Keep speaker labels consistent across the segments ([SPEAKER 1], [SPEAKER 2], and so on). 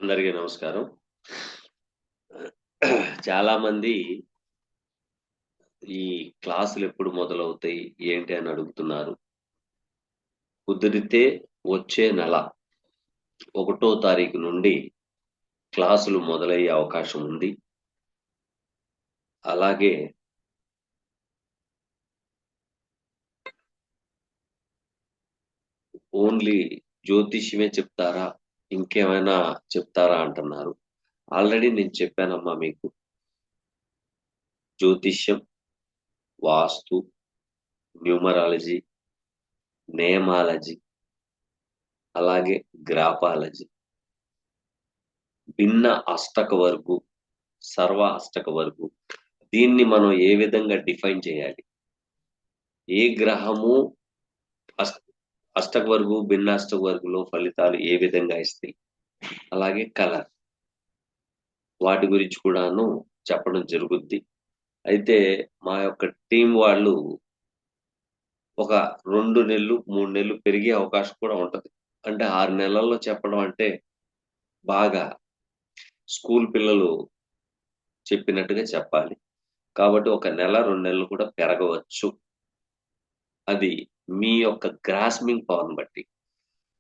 [SPEAKER 1] అందరికీ నమస్కారం. చాలా మంది ఈ క్లాసులెప్పుడు మొదలవుతాయి? ఏంటి అని అడుగుతున్నారు. కుదిరితే వచ్చే నెల 1 తారీఖు నుండి క్లాసులు మొదలయ్యే అవకాశం ఉంది. అలాగే ఓన్లీ జ్యోతిష్యమే చెప్తారా? ఇంకేమైనా చెప్తారా అంటున్నారు. ఆల్రెడీ నేను చెప్పానమ్మా మీకు. జ్యోతిష్యం, వాస్తు, న్యూమరాలజీ, నేమాలజీ, అలాగే గ్రాఫాలజీ, భిన్న అష్టక వర్గు, సర్వ అష్టక వర్గు. దీన్ని మనం ఏ విధంగా డిఫైన్ చేయాలి? ఏ గ్రహము అస్- అష్టక వర్గు, భిన్నాష్టక వర్గులో ఫలితాలు ఏ విధంగా ఇస్తాయి? అలాగే కలర్, వాటి గురించి కూడాను చెప్పడం జరుగుద్ది. అయితే మా యొక్క టీం వాళ్ళు ఒక 2 నెలలు 3 నెలలు పెరిగే అవకాశం కూడా ఉంటది. అంటే 6 నెలల్లో చెప్పడం అంటే బాగా స్కూల్ పిల్లలు చెప్పినట్టుగా చెప్పాలి. కాబట్టి ఒక నెల 2 నెలలు కూడా పెరగవచ్చు. అది మీ యొక్క గ్రాస్పింగ్ పవర్‌ని బట్టి.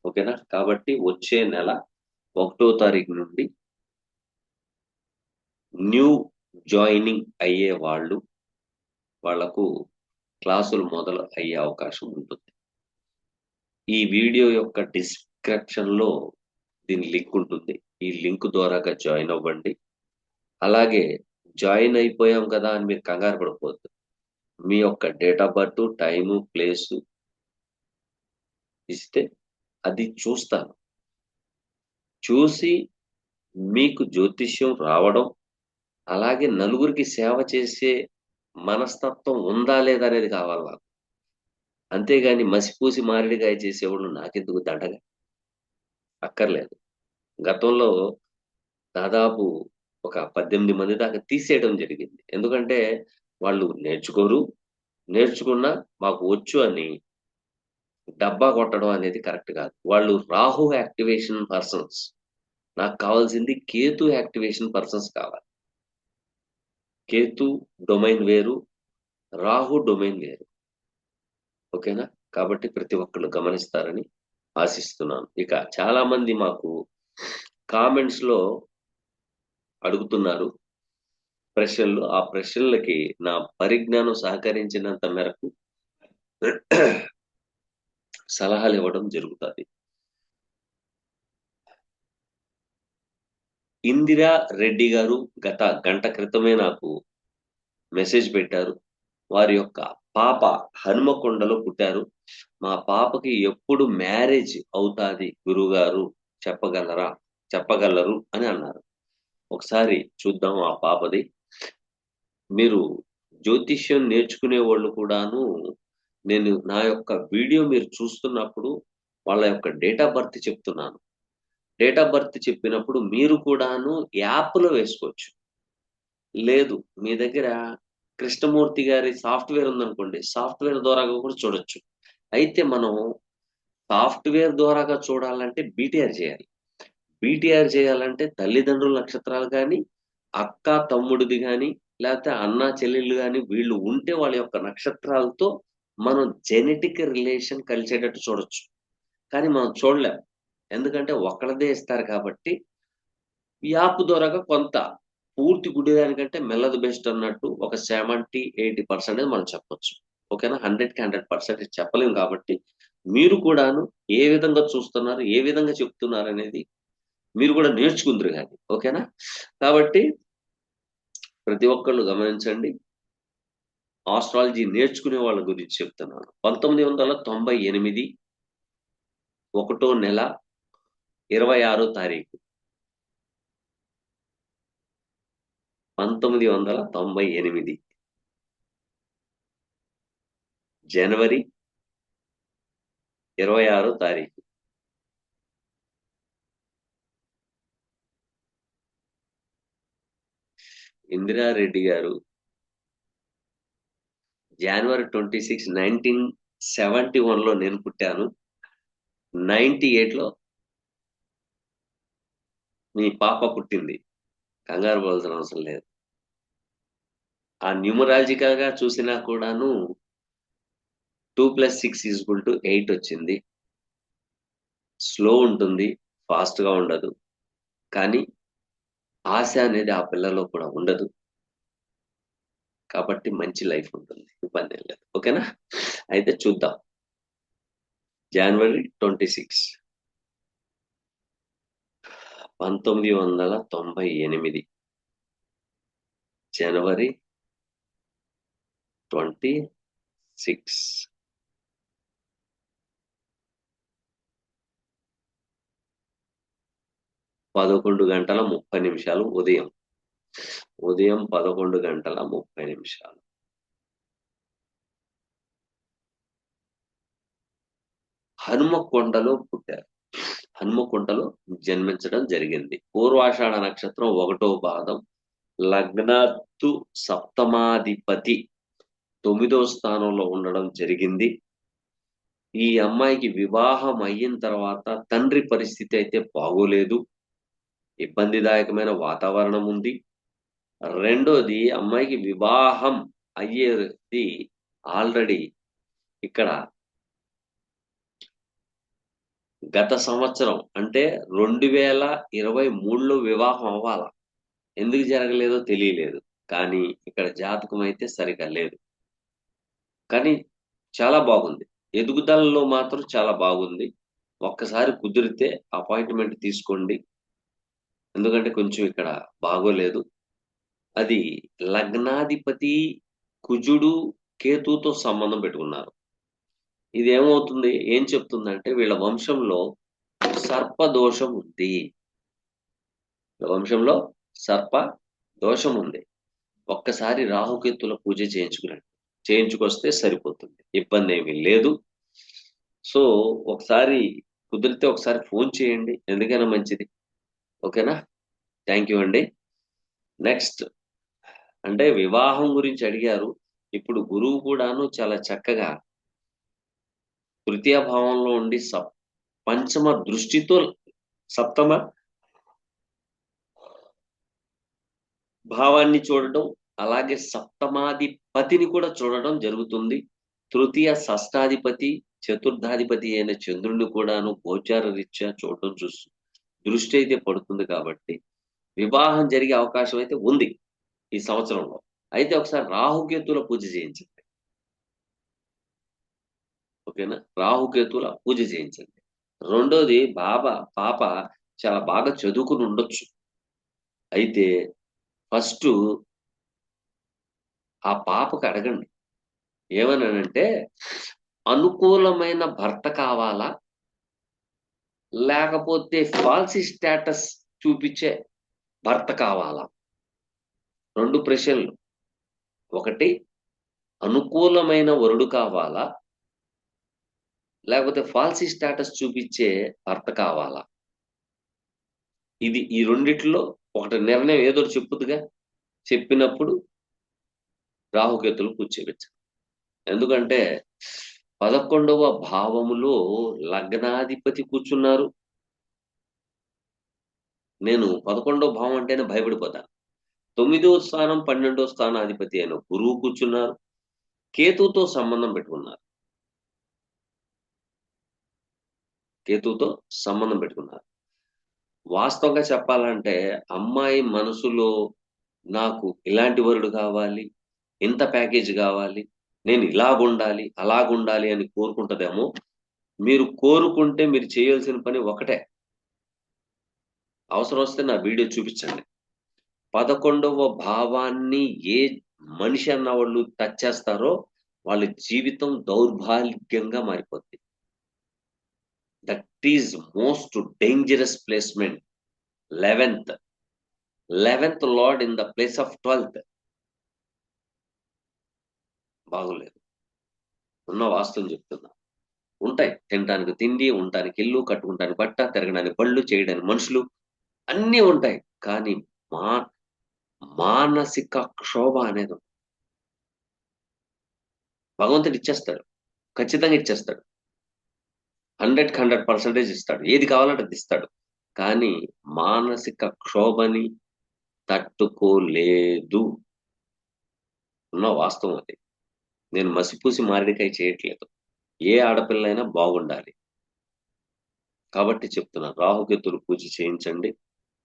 [SPEAKER 1] ఓకేనా? కాబట్టి వచ్చే నెల 1 తారీఖు నుండి న్యూ జాయినింగ్ అయ్యే వాళ్లకు క్లాసులు మొదలు అయ్యే అవకాశం ఉంటుంది. ఈ వీడియో యొక్క డిస్క్రిప్షన్‌లో దీని లింక్ ఉంటుంది. ఈ లింక్ ద్వారాగా జాయిన్ అవ్వండి. అలాగే జాయిన్ అయిపోయాం కదా అని మీరు కంగారు పడిపోవద్దు. మీ యొక్క date of birth, time, place ఇస్తే అది చూస్తాను. చూసి మీకు జ్యోతిష్యం రావడం, అలాగే నలుగురికి సేవ చేసే మనస్తత్వం ఉందా లేదా అనేది కావాలి నాకు. అంతేగాని మసిపూసి మారేడుకాయ చేసేవాళ్ళు నాకెందుకు దండగ? అక్కర్లేదు. గతంలో దాదాపు ఒక 18 మంది దాకా తీసేయడం జరిగింది. ఎందుకంటే వాళ్ళు నేర్చుకోరు. నేర్చుకున్నా మాకు వచ్చు అని డబ్బా కొట్టడం అనేది కరెక్ట్ కాదు. వాళ్ళు రాహు యాక్టివేషన్ పర్సన్స్. నాకు కావాల్సింది కేతు యాక్టివేషన్ పర్సన్స్ కావాలి. కేతు డొమైన్ వేరు, రాహు డొమైన్ వేరు. ఓకేనా? కాబట్టి ప్రతి ఒక్కళ్ళు గమనిస్తారని ఆశిస్తున్నాను. ఇక చాలా మంది మాకు కామెంట్స్‌లో అడుగుతున్నారు ప్రశ్నలు. ఆ ప్రశ్నలకి నా పరిజ్ఞానం సహకరించినంత మేరకు సలహాలివ్వడం జరుగుతది. ఇందిరా రెడ్డి గారు గత గంట క్రితమే నాకు మెసేజ్ పెట్టారు. వారి యొక్క పాప హనుమకొండలో పుట్టారు. మా పాపకి ఎప్పుడు మ్యారేజ్ అవుతాది గురువుగారు చెప్పగలరా? చెప్పగలరు అని అన్నారు. ఒకసారి చూద్దాం ఆ పాపది. మీరు జ్యోతిష్యం నేర్చుకునేవాళ్ళు కూడాను నేను నా యొక్క వీడియో మీరు చూస్తున్నప్పుడు వాళ్ళ యొక్క డేట్ ఆఫ్ బర్త్ చెప్తున్నాను. డేట్ ఆఫ్ బర్త్ చెప్పినప్పుడు మీరు కూడాను యాప్‌లో వేసుకోవచ్చు. లేదు మీ దగ్గర కృష్ణమూర్తి గారి సాఫ్ట్‌వేర్ ఉందనుకోండి. సాఫ్ట్‌వేర్ ద్వారాగా కూడా చూడొచ్చు. అయితే మనం సాఫ్ట్‌వేర్ ద్వారాగా చూడాలంటే బీటీఆర్ చేయాలి. బీటీఆర్ చేయాలంటే తల్లిదండ్రుల నక్షత్రాలు గాని, అక్క, తమ్ముడిది గాని, లేతే అన్న, చెల్లెళ్ళు గాని వీళ్ళు ఉంటే వాళ్ళ యొక్క నక్షత్రాలతో మనం జెనెటిక్ రిలేషన్ కలిసేటట్టు చూడొచ్చు. కానీ మనం చూడలేం. ఎందుకంటే ఒక్కళ్ళదే ఇస్తారు కాబట్టి ఈ యాప్ ద్వారాగా కొంత పూర్తి గుడ్డిదానికంటే మెల్లది బెస్ట్ అన్నట్టు ఒక 70, 80% మనం చెప్పొచ్చు. ఓకేనా? 100కి 100% చెప్పలేం కాబట్టి, మీరు కూడాను ఏ విధంగా చూస్తున్నారు, ఏ విధంగా చెప్తున్నారనేది మీరు కూడా నేర్చుకుందురు గాని. ఓకేనా? కాబట్టి ప్రతి ఒక్కళ్ళు గమనించండి. ఆస్ట్రాలజీ నేర్చుకునే వాళ్ళ గురించి చెప్తున్నాను. 1998 ఒకటో నెల 26 తారీఖు. 1998 జనవరి 26 తారీఖు. ఇందిరారెడ్డి గారు జనవరి 26, 1971లో నేను పుట్టాను. 98లో మీ పాప పుట్టింది, కంగారు పడాల్సిన అవసరం లేదు. ఆ న్యూమరాలజికల్ గా చూసినా కూడాను 2+6 = 8 వచ్చింది. స్లో ఉంటుంది, ఫాస్ట్ గా ఉండదు. కానీ ఆశ అనేది ఆ పిల్లలో కూడా ఉండదు. కాబట్టి మంచి లైఫ్ ఉంటుంది, ఇబ్బంది ఏం లేదు. ఓకేనా? అయితే చూద్దాం. జనవరి 26, 1998. జనవరి 26. 11:30 ఉదయం. ఉదయం 11:30. హనుమకొండలో పుట్టారు. హనుమకొండలో జన్మించడం జరిగింది. పూర్వాషాఢ నక్షత్రం 1వ పాదం. లగ్నత్తు సప్తమాధిపతి 9వ స్థానంలో ఉండడం జరిగింది. ఈ అమ్మాయికి వివాహం అయిన తర్వాత తండ్రి పరిస్థితి అయితే బాగోలేదు. ఇబ్బందిదాయకమైన వాతావరణం ఉంది. రెండోది, అమ్మాయికి వివాహం అయ్యేది ఆల్రెడీ ఇక్కడ గత సంవత్సరం, అంటే 2023లో వివాహం అవ్వాల. ఎందుకు జరగలేదో తెలియలేదు. కానీ ఇక్కడ జాతకం అయితే సరిగా లేదు. కానీ చాలా బాగుంది. ఎదుగుదలలో మాత్రం చాలా బాగుంది. ఒక్కసారి కుదిరితే అపాయింట్మెంట్ తీసుకోండి. ఎందుకంటే కొంచెం ఇక్కడ బాగోలేదు. అది లగ్నాధిపతి కుజుడు, కేతుతో సంబంధం పెట్టుకున్నారు. ఇదేమవుతుంది, ఏం చెప్తుందంటే వీళ్ళ వంశంలో సర్పదోషం ఉంది. వీళ్ళ వంశంలో సర్ప దోషం ఉంది. ఒక్కసారి రాహుకేతుల పూజ చేయించుకొస్తే సరిపోతుంది. ఇబ్బంది ఏమీ లేదు. సో ఒకసారి కుదిరితే ఒకసారి ఫోన్ చేయండి, ఎందుకైనా మంచిది. ఓకేనా? థ్యాంక్ యూ అండి. నెక్స్ట్, అంటే వివాహం గురించి అడిగారు. ఇప్పుడు గురువు కూడాను చాలా చక్కగా తృతీయ భావంలో ఉండి పంచమ దృష్టితో సప్తమ భావాన్ని చూడటం, అలాగే సప్తమాధిపతిని కూడా చూడడం జరుగుతుంది. తృతీయ షష్టాధిపతి, చతుర్థాధిపతి అయిన చంద్రుడిని కూడాను గోచార రీత్యా చూడటం దృష్టి అయితే పడుతుంది. కాబట్టి వివాహం జరిగే అవకాశం అయితే ఉంది ఈ సంవత్సరంలో. అయితే ఒకసారి రాహుకేతుల పూజ చేయించండి. ఓకేనా? రాహుకేతుల పూజ చేయించండి. రెండోది, పాప చాలా బాగా చదువుకుని ఉండొచ్చు. అయితే ఫస్ట్ ఆ పాపకు అడగండి, ఏమనంటే అనుకూలమైన భర్త కావాలా, లేకపోతే ఫాల్సీ స్టేటస్ చూపించే భర్త కావాలా? 2 ప్రశ్నలు. ఒకటి, అనుకూలమైన వరుడు కావాలా, లేకపోతే ఫాల్సీ స్టేటస్ చూపించే భర్త కావాలా? ఈ రెండిట్లో ఒకటి నిర్ణయం ఏదో చెప్పుదుగా. చెప్పినప్పుడు రాహుకేతులు కూర్చోబెట్టారు. ఎందుకంటే 11వ భావములో లగ్నాధిపతి కూర్చున్నారు. నేను 11వ భావం అంటేనే భయపడిపోతాను. 9వ స్థానం, 12వ స్థానాధిపతి అయిన గురువు కూర్చున్నారు. కేతువుతో సంబంధం పెట్టుకున్నారు. వాస్తవంగా చెప్పాలంటే అమ్మాయి మనసులో నాకు ఇలాంటి వరుడు కావాలి, ఇంత ప్యాకేజ్ కావాలి, నేను ఇలాగుండాలి, అలాగుండాలి అని కోరుకుంటదేమో. మీరు కోరుకుంటే మీరు చేయాల్సిన పని ఒకటే. అవసరం వస్తే నా వీడియో చూపించండి. 11వ భావాన్ని ఏ మనిషి అన్న వాళ్ళు టచ్ చేస్తారో వాళ్ళ జీవితం దౌర్భాగ్యంగా మారిపోద్ది. That is most dangerous placement. 11th lord in the place of 12th. బాగోలేదు. ఉన్న వాస్తవం చెప్తున్నా. ఉంటాయి, తినడానికి తిండి, ఉండటానికి ఇల్లు, కట్టుకుంటానికి బట్ట, తిరగడానికి బళ్ళు, చేయడానికి మనుషులు అన్నీ ఉంటాయి. కానీ మానసిక క్షోభ అనేది భగవంతుడు ఇచ్చేస్తాడు. ఖచ్చితంగా ఇచ్చేస్తాడు. 100% ఇస్తాడు. ఏది కావాలంటే అది ఇస్తాడు. కానీ మానసిక క్షోభని తట్టుకోలేదు. ఉన్న వాస్తవం అది. నేను మసిపూసి మారేడుకాయ చేయట్లేదు. ఏ ఆడపిల్లైనా బాగుండాలి. కాబట్టి చెప్తున్నా, రాహుకేతువులు పూజ చేయించండి.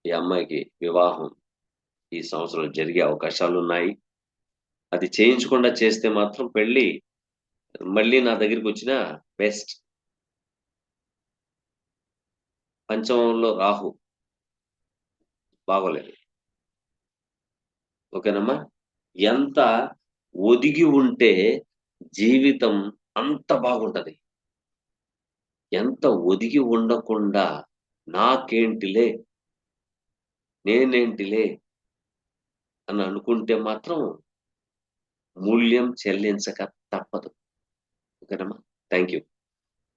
[SPEAKER 1] ఈ అమ్మాయికి వివాహం ఈ సంవత్సరం జరిగే అవకాశాలున్నాయి. అది చేయించకుండా చేస్తే మాత్రం పెళ్లి మళ్ళీ నా దగ్గరికి వచ్చిన బెస్ట్. పంచమంలో రాహు బాగోలేదు. ఓకేనమ్మా? ఎంత ఒదిగి ఉంటే జీవితం అంత బాగుంటది. ఎంత ఒదిగి ఉండకుండా నాకేంటిలే, నేనేంటిలే అని అనుకుంటే మాత్రం మూల్యం చెల్లించక తప్పదు. ఓకేనమ్మా? Thank you.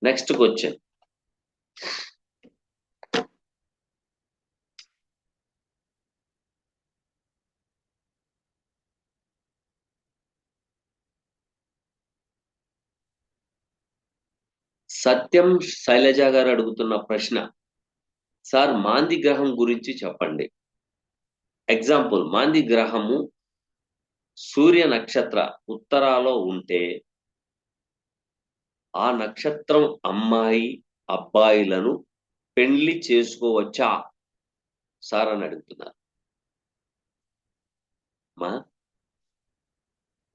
[SPEAKER 1] Next question. Satyam Sailaja గారు అడుగుతున్న ప్రశ్న, సార్ మాంది గ్రహం గురించి చెప్పండి. ఎగ్జాంపుల్, మాంది గ్రహము సూర్య నక్షత్ర ఉత్తరాలో ఉంటే ఆ నక్షత్రం అమ్మాయి అబ్బాయిలను పెళ్లి చేసుకోవచ్చా సార్ అని అడుగుతున్నారు. మా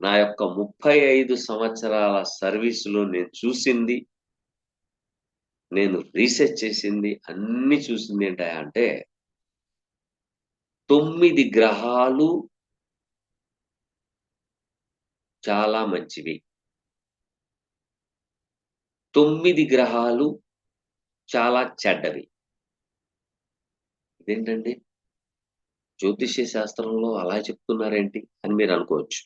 [SPEAKER 1] నా యొక్క 35 సంవత్సరాల సర్వీసులో నేను చూసింది, నేను రీసెర్చ్ చేసింది, అన్ని చూసింది ఏంటంటే 9 గ్రహాలు చాలా మంచివి, 9 గ్రహాలు చాలా చెడ్డవి. ఇదేంటండి, జ్యోతిష్య శాస్త్రంలో అలా చెప్తున్నారేంటి అని మీరు అనుకోవచ్చు.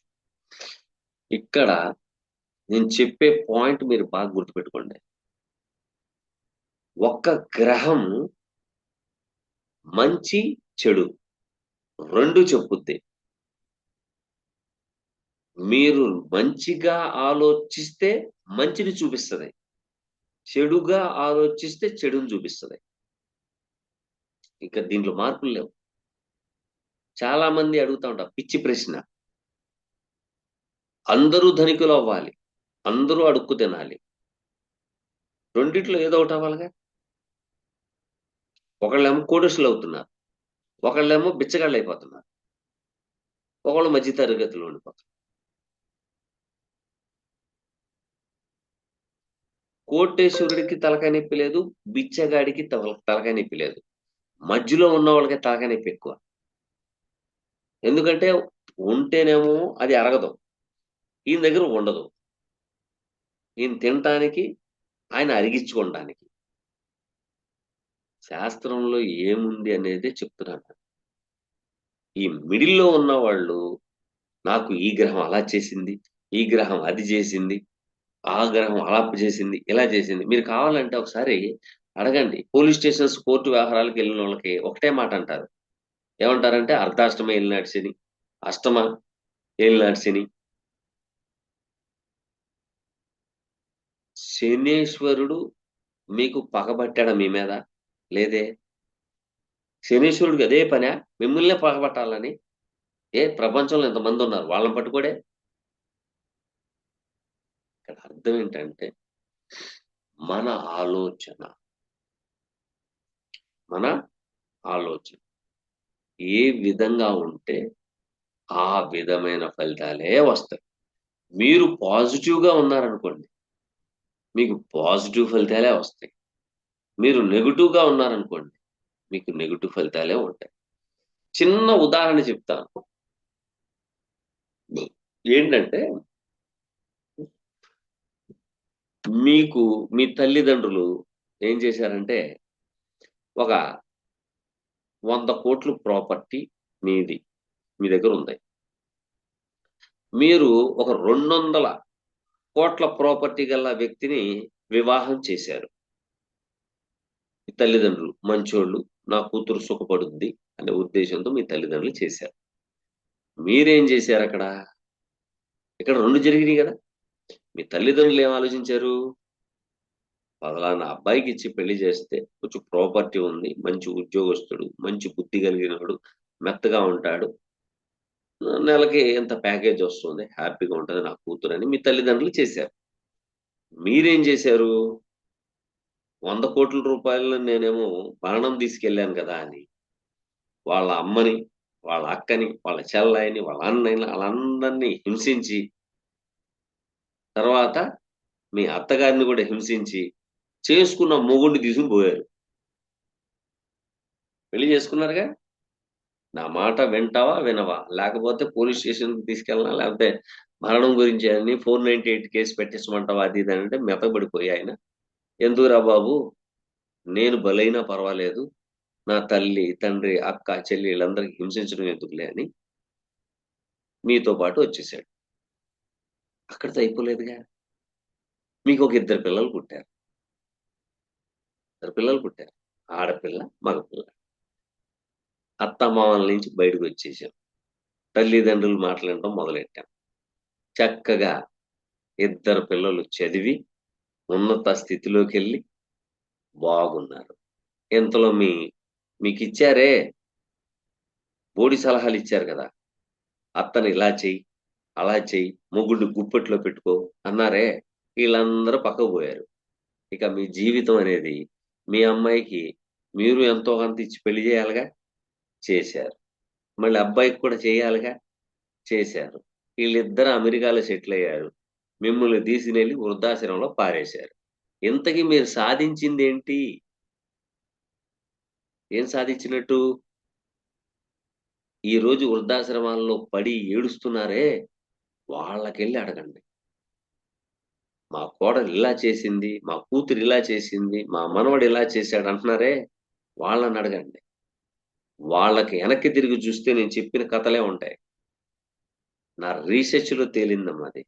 [SPEAKER 1] ఇక్కడ నేను చెప్పే పాయింట్ మీరు బాగా గుర్తుపెట్టుకోండి. ఒక్క గ్రహం మంచి చెడు రెండు చెప్పుద్ది. మీరు మంచిగా ఆలోచిస్తే మంచిని చూపిస్తుంది, చెడుగా ఆలోచిస్తే చెడుని చూపిస్తుంది. ఇంకా దీంట్లో మార్పులు లేవు. చాలా మంది అడుగుతా ఉంటారు పిచ్చి ప్రశ్న, అందరూ ధనికులు అవ్వాలి, అందరూ అడుక్కు తినాలి, రెండిట్లో ఏదో ఒకటి అవ్వాలిగా. ఒకళ్ళేమో కోటేశ్వరులు అవుతున్నారు, ఒకళ్ళేమో బిచ్చగాళ్ళు అయిపోతున్నారు, ఒకళ్ళు మధ్య తరగతిలో ఉండిపోతారు. కోటేశ్వరుడికి తలకాయ నొప్పి లేదు, బిచ్చగాడికి తలకాయ నొప్పి లేదు, మధ్యలో ఉన్న వాళ్ళకి తలకాయ నొప్పి ఎక్కువ. ఎందుకంటే ఉంటేనేమో అది అరగదు, ఈయన దగ్గర ఉండదు, ఈయన తినటానికి, ఆయన అరిగించుకోవడానికి. శాస్త్రంలో ఏముంది అనేది చెప్తున్నాను. ఈ మిడిల్లో ఉన్న వాళ్ళు నాకు ఈ గ్రహం అలా చేసింది, ఈ గ్రహం అది చేసింది, ఆ గ్రహం అలా చేసింది, ఇలా చేసింది. మీరు కావాలంటే ఒకసారి అడగండి. పోలీస్ స్టేషన్స్, కోర్టు వ్యవహారాలకు వెళ్ళిన వాళ్ళకి ఒకటే మాట అంటారు. ఏమంటారంటే అర్ధాష్టమ ఏలినాటి శని, అష్టమ ఏలినాటి శని. శనీశ్వరుడు మీకు పగబట్టాడా మీ మీద? లేదే. శనీశ్వరుడికి అదే పనే మిమ్మల్నే పగబట్టాలని. ప్రపంచంలో ఎంతమంది ఉన్నారు, వాళ్ళని పట్టుకోడే. ఇక్కడ అర్థం ఏంటంటే మన ఆలోచన, మన ఆలోచన ఏ విధంగా ఉంటే ఆ విధమైన ఫలితాలే వస్తాయి. మీరు పాజిటివ్గా ఉన్నారనుకోండి, మీకు పాజిటివ్ ఫలితాలే వస్తాయి. మీరు నెగిటివ్గా ఉన్నారనుకోండి, మీకు నెగిటివ్ ఫలితాలే ఉంటాయి. చిన్న ఉదాహరణ చెప్తాను. ఏంటంటే మీకు మీ తల్లిదండ్రులు ఏం చేశారంటే ఒక 100 కోట్లు ప్రాపర్టీ మీది మీ దగ్గర ఉంది. మీరు ఒక 200 కోట్ల ప్రాపర్టీ గల వ్యక్తిని వివాహం చేశారు. మీ తల్లిదండ్రులు మంచోళ్ళు, నా కూతురు సుఖపడుద్ది అనే ఉద్దేశంతో మీ తల్లిదండ్రులు చేశారు. మీరేం చేశారు అక్కడ? ఇక్కడ రెండు జరిగినాయి కదా. మీ తల్లిదండ్రులు ఏం ఆలోచించారు? పలానా అబ్బాయికి ఇచ్చి పెళ్లి చేస్తే కొంచెం ప్రాపర్టీ ఉంది, మంచి ఉద్యోగస్తుడు, మంచి బుద్ధి కలిగినవాడు, మెత్తగా ఉంటాడు, నెలకి ఎంత ప్యాకేజ్ వస్తుంది, హ్యాపీగా ఉంటుంది నా కూతురని మీ తల్లిదండ్రులు చేశారు. మీరేం చేశారు? 100 కోట్ల రూపాయలు నేనేమో ప్రాణం తీసుకెళ్ళాను కదా అని వాళ్ళ అమ్మని, వాళ్ళ అక్కని, వాళ్ళ చెల్లాయిని, వాళ్ళ అన్నయ్యని వాళ్ళందరినీ హింసించి, తర్వాత మీ అత్తగారిని కూడా హింసించి, చేసుకున్న మొగుడిని తీసుకొని పోయారు. పెళ్లి చేసుకున్నారుగా? నా మాట వింటావా? వినవా? లేకపోతే పోలీస్ స్టేషన్‌కి తీసుకెళ్ళనా? లేకపోతే మరణం గురించి అని 498 కేస్ పెట్టించమంటావా? అది ఇది అనంటే మెతకబడిపోయి ఆయన, ఎందుకురా బాబు! నేను బలైనా పర్వాలేదు. నా తల్లి, తండ్రి, అక్క, చెల్లి ఈళ్ళందరికి హింసించడం ఎందుకులే అని మీతో పాటు వచ్చేసాడు. అక్కడితో అయిపోలేదుగా. మీకొక ఇద్దరు పిల్లలు పుట్టారు. ఇద్దరు పిల్లలు పుట్టారు. ఆడపిల్ల, మగపిల్ల. అత్తమామల నుంచి బయటకొచ్చేసాం. తల్లిదండ్రుల మాటలు వినటం మొదలెట్టాం. చక్కగా ఇద్దరు పిల్లలు చదివి ఉన్నత స్థితిలోకెళ్ళి బాగున్నారు. ఇంతలో మీకిచ్చారే బోడి సలహాలిచ్చారు గదా! అత్తని ఇలా చెయ్యి, అలా చెయ్యి, మొగుడిని గుప్పెట్లో పెట్టుకో అన్నారే, ఈళ్ళందరూ పక్కకు పోయారు. ఇక మీ జీవితం అనేది మీ అమ్మాయికి మీరు ఎంతో కొంత ఇచ్చి పెళ్లి చేయాలిగా? చేశారు. మళ్ళీ అబ్బాయికి కూడా చేయాలిగా? చేశారు. ఈళ్ళిద్దరు అమెరికాలో సెటిలయ్యారు. మిమ్మల్ని తీసుకెళ్ళి వృద్ధాశ్రమంలో పారేశారు. ఇంతకి మీరు సాధించిందేంటి? ఏం సాధించినట్టు? ఈరోజు వృద్ధాశ్రమాల్లో పడి ఏడుస్తున్నారే, వాళ్ళకెళ్ళి అడగండి. మా కోడలు ఇలా చేసింది, మా కూతురు ఇలా చేసింది, మా మనవడు ఇలా చేశాడు అంటున్నారే, వాళ్ళనడగండి. వాళ్ళకి వెనక్కి తిరిగి చూస్తే నేను చెప్పిన కథలే ఉంటాయి. నా రీసెర్చ్‌లో తేలిందమ్మా అది.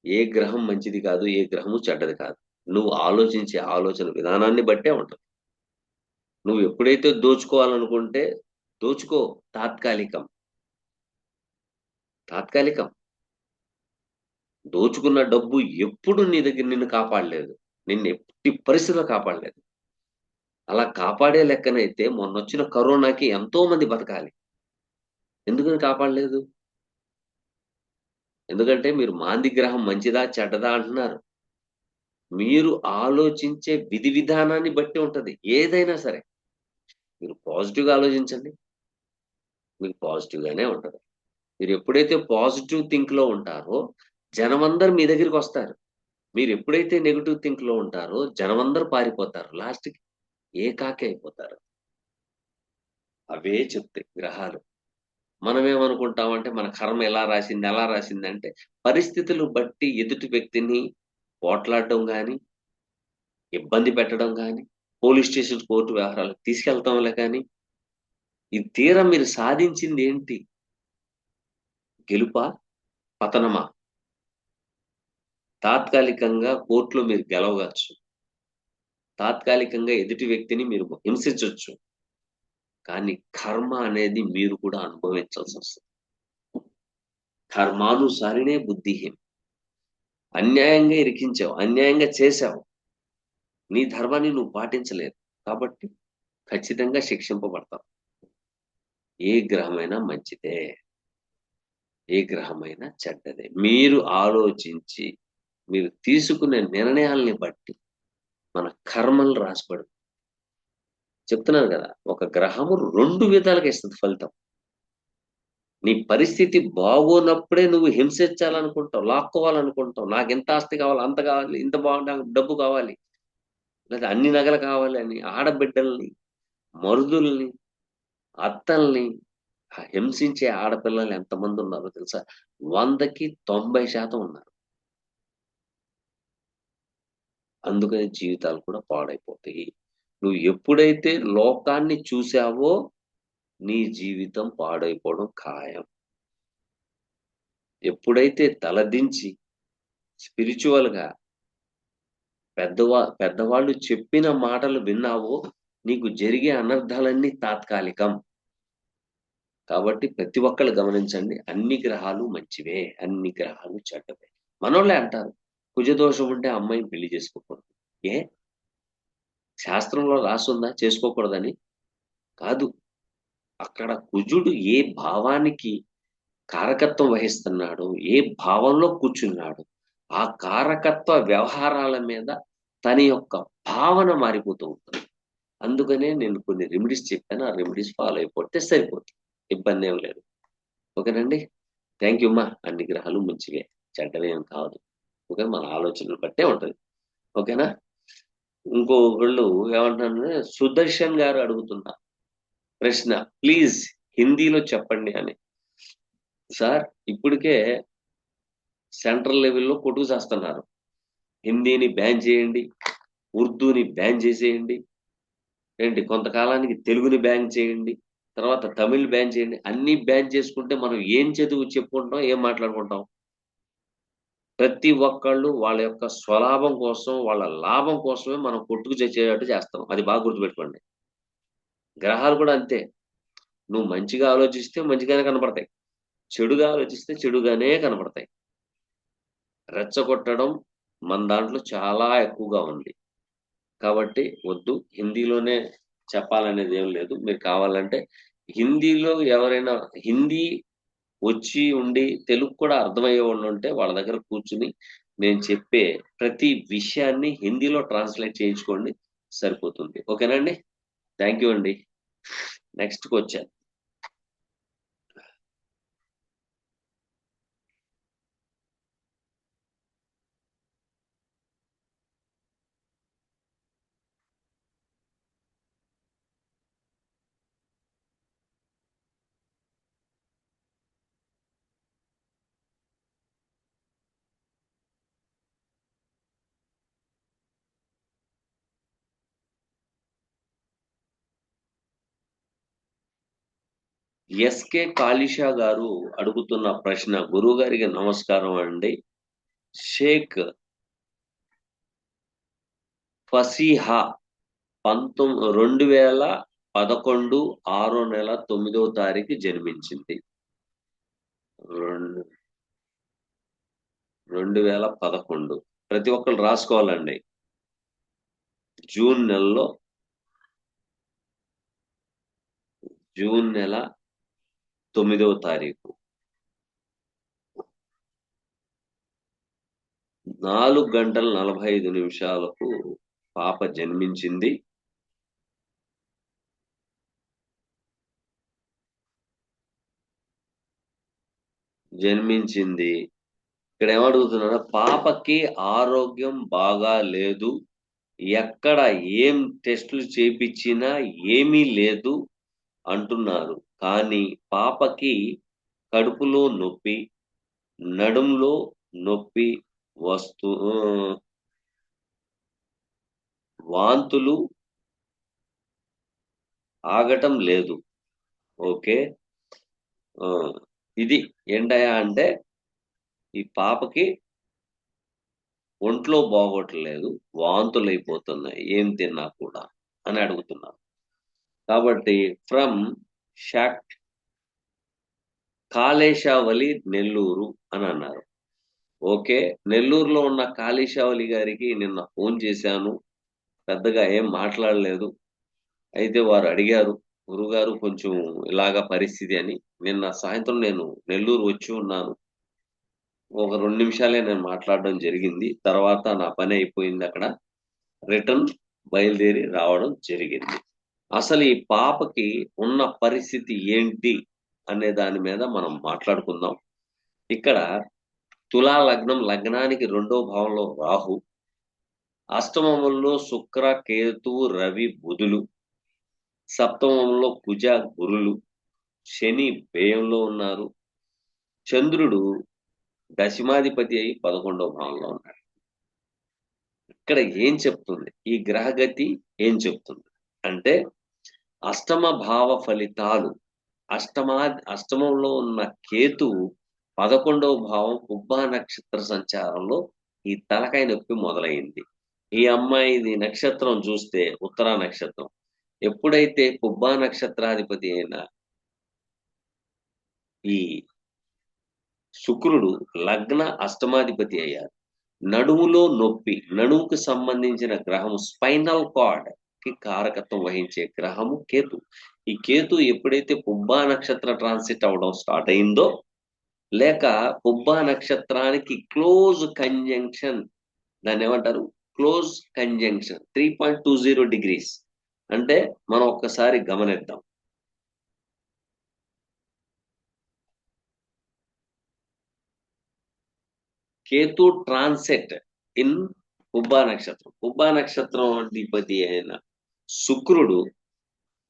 [SPEAKER 1] ఏ గ్రహం మంచిది కాదు, ఏ గ్రహము చెడ్డది కాదు. నువ్వు ఆలోచించే ఆలోచన విధానాన్ని బట్టే ఉంటది. నువ్వు ఎప్పుడైతే దోచుకోవాలనుకుంటే దోచుకో, తాత్కాలికం. తాత్కాలికం. దోచుకున్న డబ్బు ఎప్పుడు నీ దగ్గర నిన్ను కాపాడలేదు. నిన్ను ఎట్టి పరిస్థితిలో కాపాడలేదు. అలా కాపాడే లెక్కనైతే మొన్నొచ్చిన కరోనాకి ఎంతో మంది బతకాలి. ఎందుకని కాపాడలేదు? ఎందుకంటే మీరు మాంది గ్రహం మంచిదా? చెడ్డదా? అంటున్నారు. మీరు ఆలోచించే విధి విధానాన్ని బట్టి ఉంటది. ఏదైనా సరే. మీరు పాజిటివ్‌గా ఆలోచించండి. మీకు పాజిటివ్‌గానే ఉంటది. మీరెప్పుడైతే పాజిటివ్ థింక్‌లో ఉంటారో, జనమందరూ మీ దగ్గరికొస్తారు. మీరెప్పుడైతే నెగెటివ్ థింక్‌లో ఉంటారో, జనమందరూ పారిపోతారు. లాస్ట్‌కి ఏకాకి అయిపోతారు. అవే చెప్తాయి గ్రహాలు. మనమేమనుకుంటామంటే, మన కర్మ ఎలా రాసింది, ఎలా రాసిందంటే, పరిస్థితులు బట్టి ఎదుటి వ్యక్తిని పోట్లాడడం గాని, ఇబ్బంది పెట్టడం గాని, పోలీస్ స్టేషన్, కోర్టు వ్యవహారాలకు తీసుకెళ్తాంలే కానీ, ఈ తీరా మీరు సాధించిందేంటి? గెలుపా? పతనమా? తాత్కాలికంగా కోర్ట్‌లో మీరు గెలవవచ్చు. తాత్కాలికంగా ఎదుటి వ్యక్తిని మీరు హింసించొచ్చు. కానీ కర్మ అనేది మీరు కూడా అనుభవించాల్సొస్తది. కర్మానుసారినే బుద్ధిహీన్. అన్యాయంగా ఇరికించావు. అన్యాయంగా చేశావు. నీ ధర్మాన్ని నువ్వు పాటించలేదు. కాబట్టి ఖచ్చితంగా శిక్షింపబడతావు. ఏ గ్రహమైనా మంచిదే. ఏ గ్రహమైనా చెడ్డదే. మీరు ఆలోచించి, మీరు తీసుకునే నిర్ణయాల్ని బట్టి మన కర్మలు రాసిపడు చెప్తున్నాను గదా! ఒక గ్రహము 2 విధాలుగా ఇస్తది ఫలితం. నీ పరిస్థితి బాగోనప్పుడే నువ్వు హింసించాలనుకుంటావు, లాక్కోవాలనుకుంటావు. నాకింత ఆస్తి కావాలి, అంత కావాలి, ఇంత నాకు డబ్బు కావాలి, లేదా అన్ని నగలు కావాలి అని ఆడబిడ్డల్ని, మరుదుల్ని, అత్తల్ని హింసించే ఆడపిల్లలు ఎంతమందున్నారో తెలుసా? 100కి 90% ఉన్నారు. అందుకని జీవితాలు కూడా పాడైపోతాయి. నువ్వు ఎప్పుడైతే లోకాన్ని చూసావో నీ జీవితం పాడైపోవడం ఖాయం. ఎప్పుడైతే తలదించి స్పిరిచ్యువల్‌గా పెద్దవాళ్ళు చెప్పిన మాటలు విన్నావో నీకు జరిగే అనర్థాలన్నీ తాత్కాలికం. కాబట్టి ప్రతి ఒక్కళ్ళు గమనించండి. అన్ని గ్రహాలు మంచివే. అన్ని గ్రహాలు చెడ్డవే. మనోళ్ళే అంటారు. కుజదోషం ఉంటే అమ్మాయిని పెళ్లి చేసుకోకూడదు. ఏ శాస్త్రంలో రాసుందా చేసుకోకూడదని? కాదు. అక్కడ కుజుడు ఏ భావానికి కారకత్వం వహిస్తున్నాడు, ఏ భావంలో కూర్చున్నాడు, ఆ కారకత్వ వ్యవహారాల మీద తన యొక్క భావన మారిపోతూ ఉంటుంది. అందుకనే నేను కొన్ని రెమెడీస్ చెప్పాను. ఆ రెమెడీస్ ఫాలో అయిపోతే సరిపోతుంది. ఇబ్బంది ఏం లేదు. ఓకేనండి. థ్యాంక్ యూ అమ్మా. అన్ని గ్రహాలు మంచివే, చెడ్డవేం కాదు. ఓకే, మన ఆలోచనలు బట్టే ఉంటది. ఓకేనా. ఇంకొకళ్ళు ఏమంటున్నారు, సుదర్శన్ గారు అడుగుతున్నా ప్రశ్న, ప్లీజ్ హిందీలో చెప్పండి అని. సార్ ఇప్పటికే సెంట్రల్ లెవెల్‌లో కొట్టుకు చస్తున్నారు. హిందీని బ్యాన్ చేయండి, ఉర్దూని బ్యాన్ చేసేయండి, ఏంటి కొంతకాలానికి తెలుగుని బ్యాన్ చేయండి, తర్వాత తమిళ్ బ్యాన్ చేయండి. అన్నీ బ్యాన్ చేసుకుంటే మనం ఏం చదువు చెప్పుకుంటాం, ఏం మాట్లాడుకుంటాం? ప్రతి ఒక్కళ్ళు వాళ్ళ యొక్క స్వలాభం కోసం, వాళ్ళ లాభం కోసమే మనం కొట్టుకు చచ్చేటట్టు చేస్తాం. అది బాగా గుర్తుపెట్టుకోండి. గ్రహాలు కూడా అంతే. నువ్వు మంచిగా ఆలోచిస్తే మంచిగానే కనపడతాయి. చెడుగా ఆలోచిస్తే చెడుగానే కనపడతాయి. రెచ్చగొట్టడం మన దాంట్లో చాలా ఎక్కువగా ఉంది. కాబట్టి వద్దు. హిందీలోనే చెప్పాలనేది ఏం లేదు. మీరు కావాలంటే హిందీలో ఎవరైనా హిందీ వచ్చి ఉండి తెలుగు కూడా అర్థమయ్యేవాళ్ళుంటే వాళ్ళ దగ్గర కూర్చొని నేను చెప్పే ప్రతి విషయాన్ని హిందీలో ట్రాన్స్‌లేట్ చేయించుకోండి. సరిపోతుంది. ఓకేనా అండి? థాంక్ యూ అండి. నెక్స్ట్‌కొచ్చాను. ఎస్‌కే కాళిషా గారు అడుగుతున్న ప్రశ్న, గురువుగారికి నమస్కారం అండి. షేక్ ఫసీహా 2011 6 నెల 9వ తారీఖు జన్మించింది. 2011 ప్రతి ఒక్కళ్ళు రాసుకోవాలండి. జూన్ నెలలో జూన్ నెల 9వ తారీఖు 4 గంటల 45 నిమిషాలకు పాప జన్మించింది. జన్మించింది. ఇక్కడ ఏమడుగుతున్నాడు, పాపకి ఆరోగ్యం బాగా లేదు. ఎక్కడ ఏం టెస్టులు చేపిచ్చినా ఏమీ లేదు అంటున్నారు. కానీ పాపకి కడుపులో నొప్పి, నడుంలో నొప్పి వస్తూ వాంతులు ఆగటం లేదు. ఓకే. ఆ! ఇది ఏంటయ్యా అంటే, ఈ పాపకి ఒంట్లో బాగోట్లేదు. వాంతులైపోతున్నాయి ఏం తిన్నా కూడా అని అడుగుతున్నారు. కాబట్టి ఫ్రమ్ షాక్ కాళేశవలి నెల్లూరు అని అన్నారు. ఓకే. నెల్లూరులో ఉన్న కాళేశవలి గారికి నిన్న ఫోన్ చేశాను. పెద్దగా ఏం మాట్లాడలేదు. అయితే వారు అడిగారు, "గురువుగారు కొంచెం ఇలాగ పరిస్థితి" అని. నిన్న సాయంత్రం నేను నెల్లూరు వచ్చి ఉన్నాను. ఒక 2 నిమిషాలే నేను మాట్లాడడం జరిగింది. తర్వాత నా పని అయిపోయిందక్కడ. రిటర్న్ బయలుదేరి రావడం జరిగింది. అసలు ఈ పాపకి ఉన్న పరిస్థితి ఏంటి అనే దాని మీద మనం మాట్లాడుకుందాం. ఇక్కడ తులా లగ్నం, లగ్నానికి 2వ భావంలో రాహు, అష్టమంలో శుక్ర, కేతు, రవి, బుధులు, సప్తమంలో కుజ, గురులు, శని వ్యయంలో ఉన్నారు. చంద్రుడు దశమాధిపతి అయి 11వ భావంలో ఉన్నాడు. ఇక్కడ ఏం చెప్తుంది? ఈ గ్రహగతి ఏం చెప్తుంది? అంటే అష్టమ భావ ఫలితాలు, అష్టమంలో ఉన్న కేతువు 11వ భావం పుబ్బా నక్షత్ర సంచారంలో ఈ తలకాయ నొప్పి మొదలైంది. ఈ అమ్మాయిది నక్షత్రం చూస్తే ఉత్తరా నక్షత్రం. ఎప్పుడైతే పుబ్బా నక్షత్రాధిపతి అయిన ఈ శుక్రుడు లగ్న అష్టమాధిపతి అయ్యారు. నడుములో నొప్పి, నడుముకు సంబంధించిన గ్రహము స్పైనల్ కార్డ్ కి కారకత్వం వహించే గ్రహము కేతు. ఈ కేతు ఎప్పుడైతే పుబ్బా నక్షత్ర ట్రాన్సిట్ అవ్వడం స్టార్ట్ అయిందో, లేక పుబ్బా నక్షత్రానికి క్లోజ్ కంజంక్షన్, దాన్ని ఏమంటారు, క్లోజ్ కంజంక్షన్ 3.20 degrees. అంటే మనం ఒక్కసారి గమనిద్దాం. కేతు ట్రాన్సెట్ ఇన్ పుబ్బా నక్షత్రం. పుబ్బా నక్షత్రం అధిపతి అయిన శుక్రుడు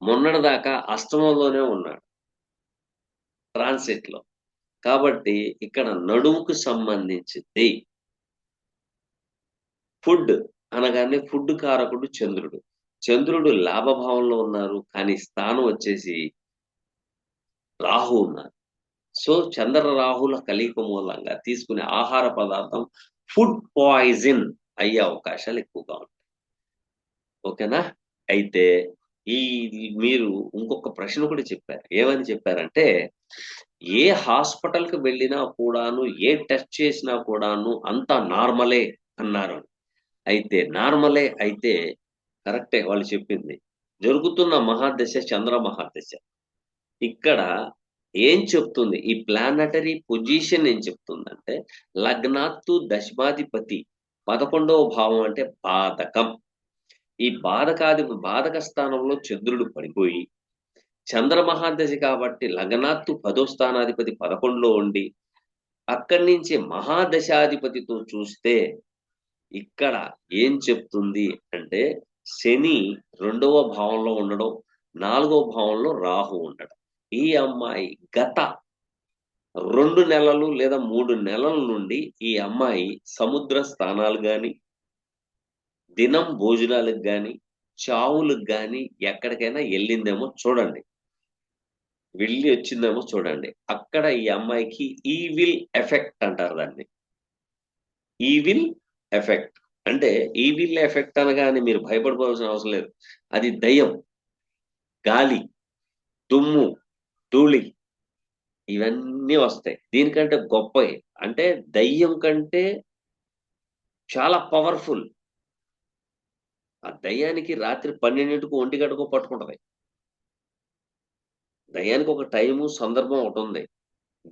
[SPEAKER 1] మొన్నటిదాకా అష్టమంలోనే ఉన్నాడు ట్రాన్సిట్ లో. కాబట్టి ఇక్కడ నడుముకు సంబంధించింది. ఫుడ్ అనగానే ఫుడ్ కారకుడు చంద్రుడు. చంద్రుడు లాభభావంలో ఉన్నారు, కానీ స్థానం వచ్చేసి రాహు ఉన్నారు. సో చంద్ర రాహుల కలయిక మూలంగా తీసుకునే ఆహార పదార్థం ఫుడ్ పాయిజన్ అయ్యే అవకాశాలు ఎక్కువగా ఉంటాయి. ఓకేనా? అయితే ఈ మీరు ఇంకొక ప్రశ్న కూడా చెప్పారు. ఏమని చెప్పారంటే, ఏ హాస్పిటల్కి వెళ్ళినా కూడాను, ఏ టెస్ట్ చేసినా కూడాను అంతా నార్మలే అన్నారు. అయితే నార్మలే అయితే కరెక్టే వాళ్ళు చెప్పింది. జరుగుతున్న మహాదశ చంద్ర మహాదశ. ఇక్కడ ఏం చెప్తుంది, ఈ ప్లానటరీ పొజిషన్ ఏం చెప్తుందంటే, లగ్నాత్తు దశమాధిపతి 11వ భావం అంటే బాధకం. ఈ బాధక స్థానంలో చంద్రుడు పడిపోయి, చంద్ర మహాదశ కాబట్టి లగ్నాత్తు 10వ స్థానాధిపతి 11లో ఉండి, అక్కడి నుంచి మహాదశాధిపతితో చూస్తే ఇక్కడ ఏం చెప్తుంది అంటే, శని 2వ భావంలో ఉండడం, 4వ భావంలో రాహు ఉండడం. ఈ అమ్మాయి గత 2 నెలలు లేదా 3 నెలల నుండి ఈ అమ్మాయి సముద్ర స్థానాలు గాని, దినం భోజనాలకు గాని, చావులకు గాని ఎక్కడికైనా వెళ్ళిందేమో చూడండి. వెళ్ళి వచ్చిందేమో చూడండి. అక్కడ ఈ అమ్మాయికి ఈవిల్ ఎఫెక్ట్ అంటారు దాన్ని. ఈవిల్ ఎఫెక్ట్ అంటే, ఈవిల్ ఎఫెక్ట్ అనగానే మీరు భయపడిపోవాల్సిన అవసరం లేదు. అది దయ్యం, గాలి, దుమ్ము, ధూళి ఇవన్నీ వస్తాయి. దీనికంటే గొప్పవి అంటే దయ్యం కంటే చాలా పవర్ఫుల్. ఆ దయ్యానికి రాత్రి 12కు 1 గంటకు పట్టుకుంటది. దయ్యానికి ఒక టైము సందర్భం ఒకటి ఉంది.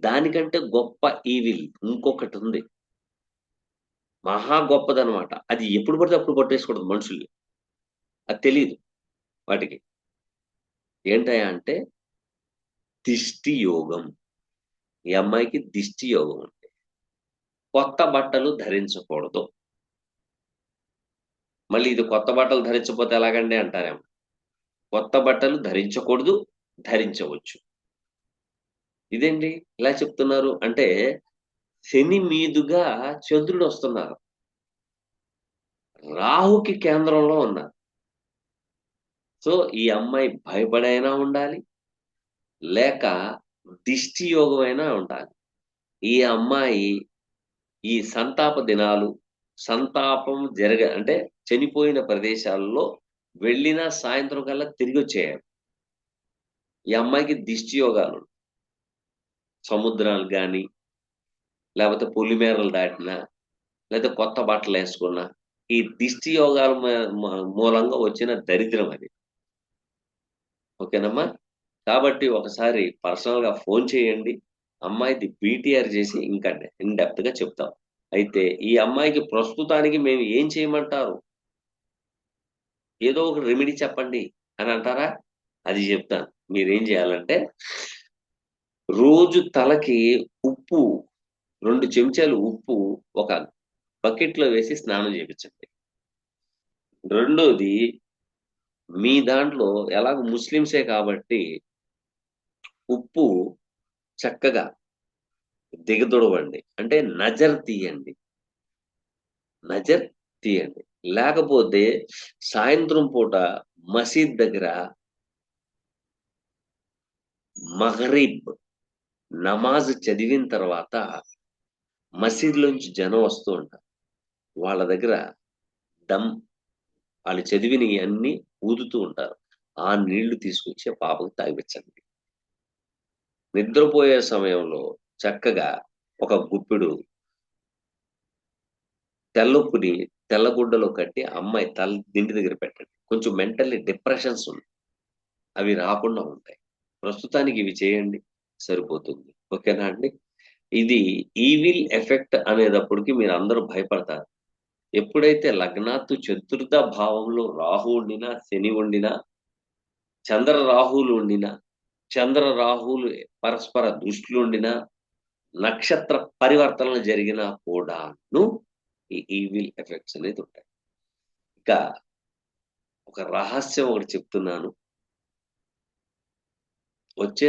[SPEAKER 1] దానికంటే గొప్ప ఈవిల్ ఇంకొకటి ఉంది. మహా గొప్పదనమాట. అది ఎప్పుడు పడితే అప్పుడు పట్టేసుకుంటది మనుషుల్ని. అది తెలీదు వాటికి. ఏంటయ్యా అంటే దిష్టి యోగం. ఈ అమ్మాయికి దిష్టి యోగం ఉంది. కొత్త బట్టలు ధరించకూడదు. మళ్ళీ ఇది కొత్త బట్టలు ధరించకపోతే ఎలాగండి అంటారేమో. కొత్త బట్టలు ధరించకూడదు, ధరించవచ్చు. ఇదేంటి ఇలా చెప్తున్నారు అంటే, శని మీదుగా చంద్రుడు వస్తున్నారు, రాహుకి కేంద్రంలో ఉన్నారు. సో ఈ అమ్మాయి భయపడైనా ఉండాలి, లేక దిష్టి యోగమైనా ఉండాలి. ఈ అమ్మాయి ఈ సంతాప దినాలు, సంతాపం అంటే చనిపోయిన ప్రదేశాల్లో వెళ్ళిన సాయంత్రం కల్లా తిరిగి వచ్చేయాలి. ఈ అమ్మాయికి దిష్టి యోగాలు, సముద్రాలు కానీ, లేకపోతే పొలిమేరలు దాటినా, లేదా కొత్త బట్టలు వేసుకున్నా, ఈ దిష్టి యోగాల మూలంగా వచ్చిన దరిద్రం అది. ఓకేనమ్మా? కాబట్టి ఒకసారి పర్సనల్గా ఫోన్ చేయండి. అమ్మాయిది బీటీఆర్ చేసి ఇంకా ఇన్ డెప్త్ గా చెప్తాం. అయితే ఈ అమ్మాయికి ప్రస్తుతానికి మేము ఏం చేయమంటారు, ఏదో ఒక రెమెడీ చెప్పండి అని అంటారా? అది చెప్తాను. మీరేం చేయాలంటే, రోజు తలకి ఉప్పు 2 చెంచాలు ఉప్పు ఒక బకెట్లో వేసి స్నానం చేయించండి. రెండోది, మీ దాంట్లో ఎలాగో ముస్లిమ్సే కాబట్టి ఉప్పు చక్కగా దిగదొడవండి. అంటే నజర్ తీయండి. నజర్ తీయండి. లేకపోతే సాయంత్రం పూట మసీద్ దగ్గర మగరిబ్ నమాజ్ చదివిన తర్వాత మసీద్లోంచి జనం వస్తూ ఉంటారు. వాళ్ళ దగ్గర దమ్ వాళ్ళు చదివినవి అన్నీ ఊదుతూ ఉంటారు. ఆ నీళ్లు తీసుకొచ్చే పాపకు తాగిపించండి. నిద్రపోయే సమయంలో చక్కగా ఒక గుప్పెడు తెల్లొప్పుని తెల్లగుడ్డలో కట్టి అమ్మాయి దిండి దగ్గర పెట్టండి. కొంచెం మెంటల్లీ డిప్రెషన్స్ ఉన్నాయి, అవి రాకుండా ఉంటాయి. ప్రస్తుతానికి ఇవి చేయండి, సరిపోతుంది. ఓకేనా అండి? ఇది ఈవిల్ ఎఫెక్ట్ అనేటప్పటికి మీరు అందరూ భయపడతారు. ఎప్పుడైతే లగ్నాత్తు చతుర్థ భావంలో రాహు ఉండినా, శని ఉండినా, చంద్ర రాహువులు ఉండినా, చంద్ర రాహువులు పరస్పర దృష్టిలు ఉండినా, నక్షత్ర పరివర్తనలు జరిగినా కూడాను ఈ ఈవిల్ ఎఫెక్ట్స్ అనేది ఉంటాయి. ఇక ఒక రహస్యం ఒకటి చెప్తున్నాను. వచ్చే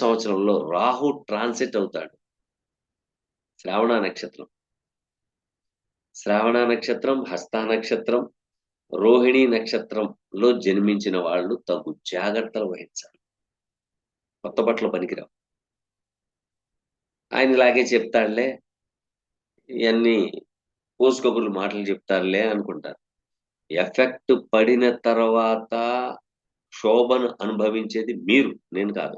[SPEAKER 1] సంవత్సరంలో రాహు ట్రాన్సిట్ అవుతాడు. శ్రావణ నక్షత్రం, హస్త నక్షత్రం, రోహిణి నక్షత్రంలో జన్మించిన వాళ్ళు తగు జాగ్రత్తలు వహించాలి. కొత్త బట్టలు పనికిరావు. ఆయన ఇలాగే చెప్తాడులే, ఇవన్నీ పోసుకోబులు మాటలు చెప్తారులే అనుకుంటారు. ఎఫెక్ట్ పడిన తర్వాత శోభను అనుభవించేది మీరు, నేను కాదు.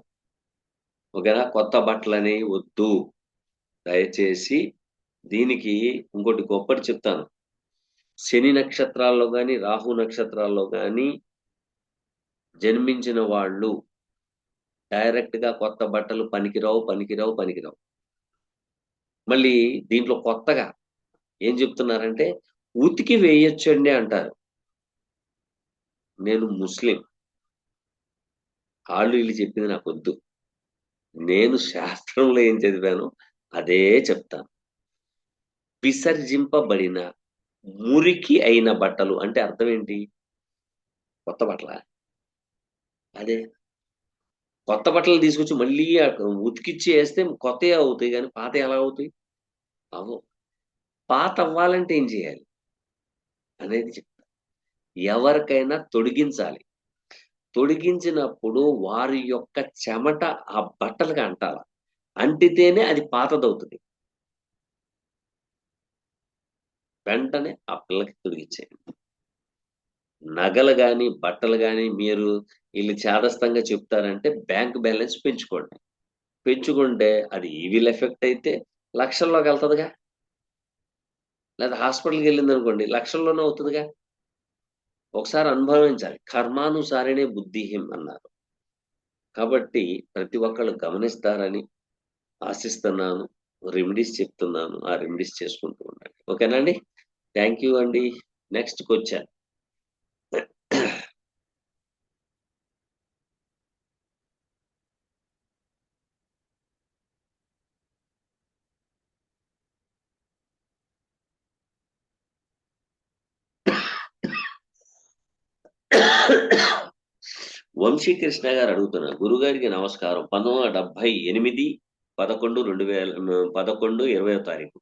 [SPEAKER 1] ఓకేనా? కొత్త బట్టలని వద్దు దయచేసి. దీనికి ఇంకోటి గొప్పటి చెప్తాను. శని నక్షత్రాల్లో కానీ, రాహు నక్షత్రాల్లో కానీ జన్మించిన వాళ్ళు డైరెక్ట్ గా కొత్త బట్టలు పనికిరావు. మళ్ళీ దీంట్లో కొత్తగా ఏం చెప్తున్నారంటే ఉతికి వేయొచ్చండి అంటారు. నేను ముస్లిం, వాళ్ళు వీళ్ళు చెప్పింది నాకు వద్దు. నేను శాస్త్రంలో ఏం చదివానో అదే చెప్తాను. విసర్జింపబడిన మురికి అయిన బట్టలు అంటే అర్థం ఏంటి? కొత్త బట్టల? అదే కొత్త బట్టలు తీసుకొచ్చి మళ్ళీ ఉతికిచ్చి వేస్తే కొత్తవి అవుతాయి, కానీ పాత ఎలా అవుతాయి? అవు. పాత అవ్వాలంటే ఏం చేయాలి అనేది చెప్తా. ఎవరికైనా తొడిగించాలి. తొడిగించినప్పుడు వారి యొక్క చెమట ఆ బట్టలుగా అంటాల. అంటితేనే అది పాతదవుతుంది. వెంటనే ఆ పిల్లకి తొడిగించేయండి. నగలు గాని, బట్టలు గాని మీరు వీళ్ళు చేదస్తంగా చెప్తారంటే బ్యాంక్ బ్యాలెన్స్ పెంచుకోండి. పెంచుకుంటే అది ఈవిల్ ఎఫెక్ట్ అయితే లక్షల్లోకి వెళ్తుందిగా. లేదా హాస్పిటల్కి వెళ్ళిందనుకోండి లక్షల్లోనే అవుతుందిగా. ఒకసారి అనుభవించాలి. కర్మానుసారినే బుద్ధిహిం అన్నారు. కాబట్టి ప్రతి ఒక్కళ్ళు గమనిస్తారని ఆశిస్తున్నాను. రెమెడీస్ చెప్తున్నాను. ఆ రెమెడీస్ చేసుకుంటూ ఉండండి. ఓకేనా అండి? థ్యాంక్ యూ అండి. Next question. వంశీకృష్ణ గారు అడుగుతున్నారు. గురుగారికి నమస్కారం. 1978 11/2011 20వ తారీఖు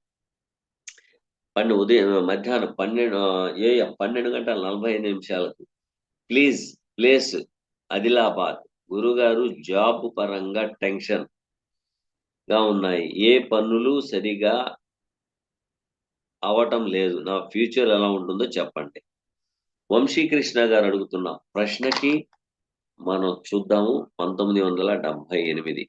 [SPEAKER 1] ఉదయం మధ్యాహ్నం 12 AM 12:45 ప్లేస్ ఆదిలాబాద్. గురుగారు జాబ్ పరంగా టెన్షన్ గా ఉన్నాయి. ఏ పనులు సరిగా అవటం లేదు. నా ఫ్యూచర్ ఎలా ఉంటుందో చెప్పండి. వంశీకృష్ణ గారు అడుగుతున్న ప్రశ్నకి మనం చూద్దాము. 1978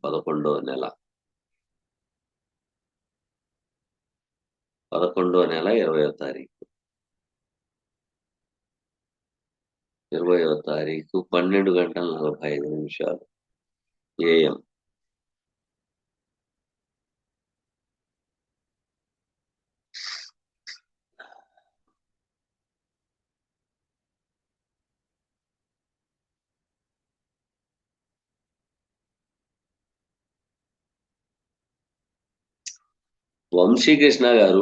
[SPEAKER 1] 11వ నెల 20వ తారీఖు 12:45 AM. వంశీకృష్ణ గారు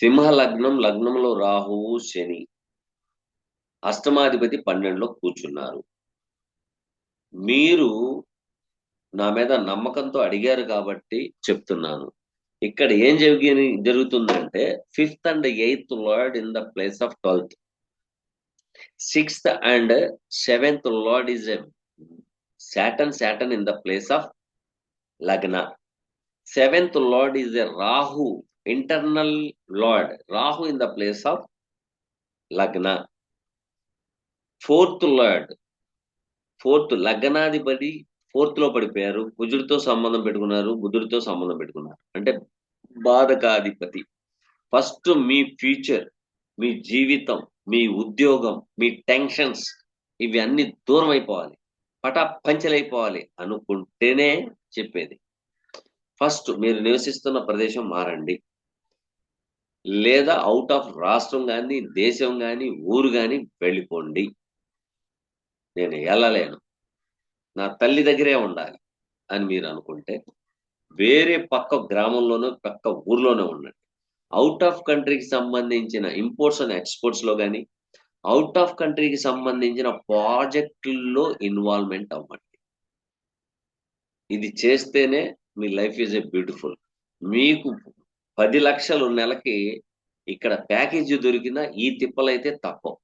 [SPEAKER 1] సింహ లగ్నం, లగ్నంలో రాహువు శని, అష్టమాధిపతి 12లో కూర్చున్నారు. మీరు నా మీద నమ్మకంతో అడిగారు కాబట్టి చెప్తున్నాను. ఇక్కడ ఏం జరుగుతుందంటే 5th and 8th lord in the place of 12th. 6th and 7th lord is a Saturn in the place of Lagna. 7th Lord is a Rahu, internal Lord. Rahu in the place of Lagna. Fourth లగ్నాధిపతి fourth లో పడిపోయారు. కుజుడితో సంబంధం పెట్టుకున్నారు, బుధుడితో సంబంధం పెట్టుకున్నారు. అంటే బాధకాధిపతి. First మీ future, మీ జీవితం, మీ ఉద్యోగం, మీ టెన్షన్స్ ఇవి అన్ని దూరం అయిపోవాలి, పంచలైపోవాలి అనుకుంటేనే చెప్పేది. ఫస్ట్ మీరు నివసిస్తున్న ప్రదేశం మారండి, లేదా అవుట్ ఆఫ్ రాష్ట్రం కానీ, దేశం కానీ, ఊరు కానీ వెళ్ళిపోండి. నేను వెళ్ళలేను, నా తల్లి దగ్గరే ఉండాలి అని మీరు అనుకుంటే వేరే పక్క గ్రామంలోనో పక్క ఊర్లోనే ఉండండి. అవుట్ ఆఫ్ కంట్రీకి సంబంధించిన ఇంపోర్ట్స్ అండ్ ఎక్స్పోర్ట్స్ లో కానీ, అవుట్ ఆఫ్ కంట్రీకి సంబంధించిన ప్రాజెక్టుల్లో ఇన్వాల్వ్మెంట్ అవ్వండి. ఇది చేస్తేనే మీ లైఫ్ ఈజ్ ఏ బ్యూటిఫుల్. మీకు 10 లక్షలు నెలకి ఇక్కడ ప్యాకేజీ దొరికినా ఈ తిప్పలైతే తప్పవు,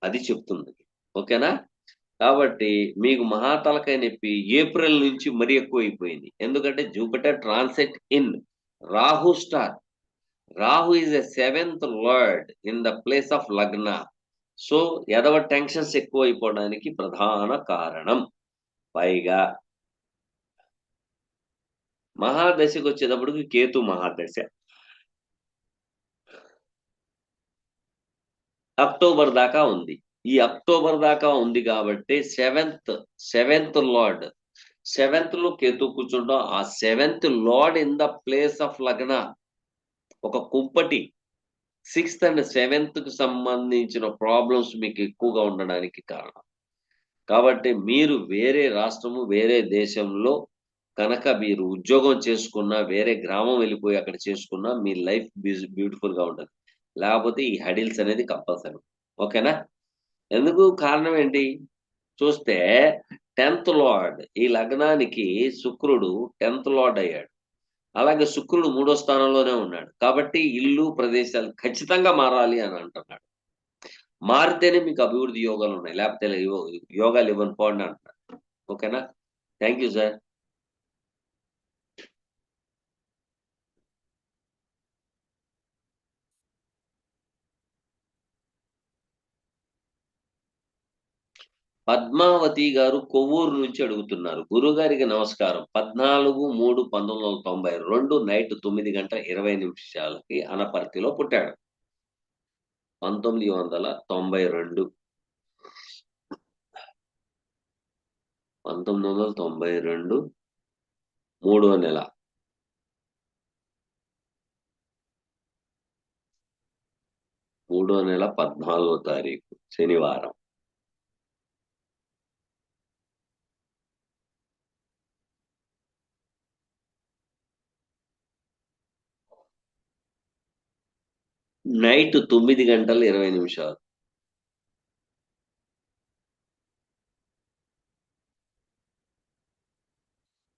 [SPEAKER 1] అది చెప్తుంది. ఓకేనా? కాబట్టి మీకు మహాతలకాయ నొప్పి ఏప్రిల్ నుంచి మరీ ఎక్కువ అయిపోయింది. ఎందుకంటే Jupiter transit in Rahu star. Rahu is a 7th lord in the place of లగ్న. సో ఎదవ టెన్షన్స్ ఎక్కువ అయిపోవడానికి ప్రధాన కారణం. పైగా మహాదశకు వచ్చేటప్పటికి కేతు మహాదశ అక్టోబర్ దాకా ఉంది. ఈ అక్టోబర్ దాకా ఉంది కాబట్టి సెవెంత్ లార్డ్, 7th లో కేతు కూర్చుంటాం. ఆ 7th lord in the place of లగ్న ఒక కుంపటి. 6th అండ్ 7th కు సంబంధించిన ప్రాబ్లమ్స్ మీకు ఎక్కువగా ఉండడానికి కారణం. కాబట్టి మీరు వేరే రాష్ట్రము, వేరే దేశంలో కనుక మీరు ఉద్యోగం చేసుకున్నా, వేరే గ్రామం వెళ్ళిపోయి అక్కడ చేసుకున్నా మీ లైఫ్ బ్యూటిఫుల్ గా ఉంటుంది. లేకపోతే ఈ హడిల్స్ అనేది కంపల్సరీ. ఓకేనా? ఎందుకు? కారణం ఏంటి చూస్తే 10th లార్డ్, ఈ లగ్నానికి శుక్రుడు 10th లార్డ్ అయ్యాడు. అలాగే శుక్రుడు 3వ స్థానంలోనే ఉన్నాడు. కాబట్టి ఇల్లు, ప్రదేశాలు ఖచ్చితంగా మారాలి అని అంటున్నాడు. మారితేనే మీకు అభివృద్ధి యోగాలు ఉన్నాయి, లేకపోతే యోగాలు ఇవ్వను పోండి అంటారు. ఓకేనా? Thank you sir. పద్మావతి గారు కొవ్వూరు నుంచి అడుగుతున్నారు. గురుగారికి నమస్కారం. 14/3/1992 నైట్ 9:20 అనపర్తిలో పుట్టాడు. 1992 3వ నెల 14వ తారీఖు శనివారం. నైట్ 9:20.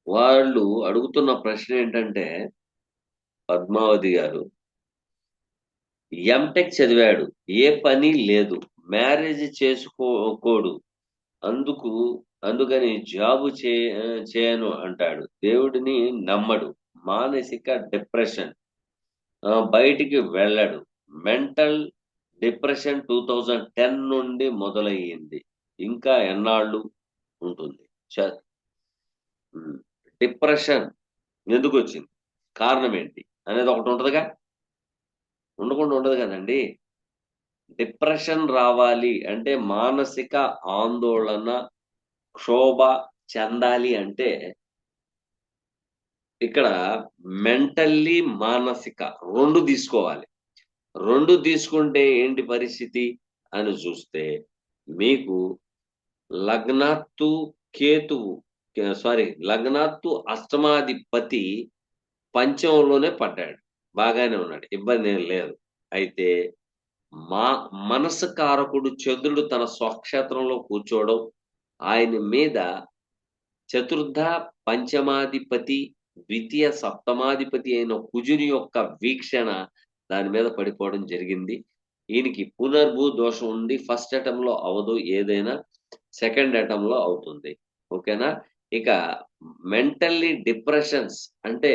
[SPEAKER 1] వాళ్ళు అడుగుతున్న ప్రశ్న ఏంటంటే, పద్మావతి గారు ఎంటెక్ చదివాడు, ఏ పని లేదు, మ్యారేజ్ చేసుకోడు, అందుకని జాబు చేయను అంటాడు, దేవుడిని నమ్మడు, మానసిక డిప్రెషన్, బయటికి వెళ్ళడు. మెంటల్ డిప్రెషన్ 2010 నుండి మొదలయ్యింది, ఇంకా ఎన్నాళ్ళు ఉంటుంది? డిప్రెషన్ ఎందుకు వచ్చింది, కారణం ఏంటి అనేది ఒకటి ఉంటుందిగా, ఉండకుండా ఉండదు కదండి. డిప్రెషన్ రావాలి అంటే మానసిక ఆందోళన, క్షోభ చెందాలి అంటే ఇక్కడ మెంటల్లీ, మానసిక 2 తీసుకోవాలి. 2 తీసుకుంటే ఏంటి పరిస్థితి అని చూస్తే, మీకు లగ్నాత్తు కేతువు లగ్నాత్తు అష్టమాధిపతి పంచమంలోనే పడ్డాడు, బాగానే ఉన్నాడు, ఇబ్బంది ఏం లేదు. అయితే మనసు కారకుడు చంద్రుడు తన స్వక్షేత్రంలో కూర్చోవడం, ఆయన మీద చతుర్థ పంచమాధిపతి, ద్వితీయ సప్తమాధిపతి అయిన కుజుని యొక్క వీక్షణ దాని మీద పడిపోవడం జరిగింది. ఈయనకి పునర్భూ దోషం ఉంది. ఫస్ట్ అటెంప్ట్ లో అవదు, ఏదైనా సెకండ్ అటెంప్ట్ లో అవుతుంది. ఓకేనా? ఇక మెంటల్లీ డిప్రెషన్స్ అంటే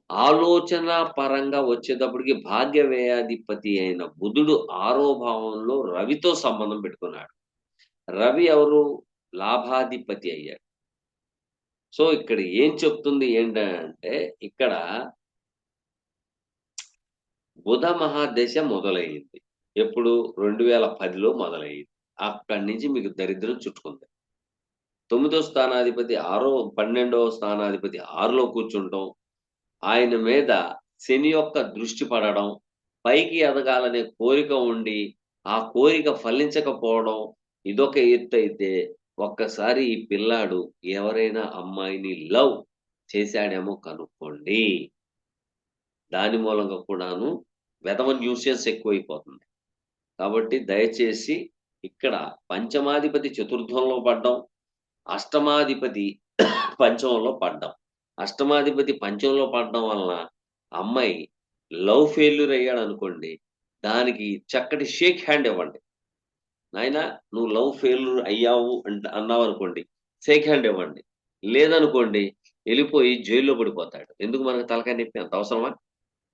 [SPEAKER 1] ఆలోచన పరంగా వచ్చేటప్పటికి భాగ్య వ్యయాధిపతి అయిన బుధుడు 6వ భావంలో రవితో సంబంధం పెట్టుకున్నాడు. రవి ఎవరు? లాభాధిపతి అయ్యాడు. సో ఇక్కడ ఏం చెప్తుంది ఏంటంటే, ఇక్కడ బుధ మహాదశ మొదలయ్యింది. ఎప్పుడు? 2010లో మొదలయ్యింది. అక్కడి నుంచి మీకు దరిద్రం చుట్టుకుంది. 9వ స్థానాధిపతి 12వ స్థానాధిపతి 6లో కూర్చుంటం, ఆయన మీద శని యొక్క దృష్టి పడడం, పైకి ఎదగాలనే కోరిక ఉండి, ఆ కోరిక ఫలించకపోవడం ఇదొక ఎత్తయితే, ఒక్కసారి ఈ పిల్లాడు ఎవరైనా అమ్మాయిని లవ్ చేశాడేమో కనుక్కోండి. దాని మూలంగా కూడాను వెధవ న్యూసెన్స్ ఎక్కువైపోతుంది. కాబట్టి దయచేసి ఇక్కడ పంచమాధిపతి చతుర్థంలో పడ్డం, అష్టమాధిపతి పంచమంలో పడ్డం. అష్టమాధిపతి పంచంలో పడడం వలన అమ్మాయి లవ్ ఫెయిల్యూర్ అయ్యాడనుకోండి, దానికి చక్కటి షేక్ హ్యాండ్ ఇవ్వండి. నాయనా నువ్వు లవ్ ఫెయిల్యూర్ అయ్యావు అన్నావనుకోండి, షేక్ హ్యాండ్ ఇవ్వండి. లేదనుకోండి ఎళ్ళిపోయి జైల్‌లో పడిపోతాడు. ఎందుకు మనకు తలకాయ నొప్పి అంత అవసరమా?